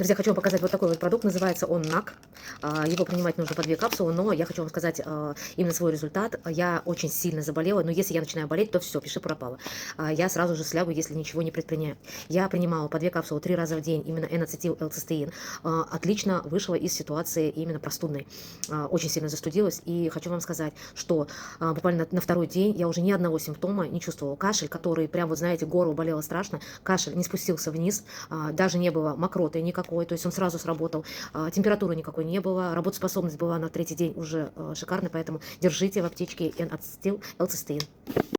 Друзья, хочу вам показать вот такой вот продукт, называется он НАК. Его принимать нужно по 2 капсулы, но я хочу вам сказать именно свой результат. Я очень сильно заболела, но если я начинаю болеть, то все, пиши пропало. Я сразу же слягу, если ничего не предпринимаю. Я принимала по 2 капсулы 3 раза в день, именно N-ацетил-L-цистеин. Отлично вышла из ситуации именно простудной. Очень сильно застудилась, и хочу вам сказать, что буквально на второй день я уже ни одного симптома не чувствовала. Кашель, который прям, вот знаете, горло болело страшно, кашель не спустился вниз, даже не было мокроты никакой, то есть он сразу сработал, температуры никакой не было, работоспособность была на третий день уже шикарная, поэтому держите в аптечке N-ацетил-L-цистеин.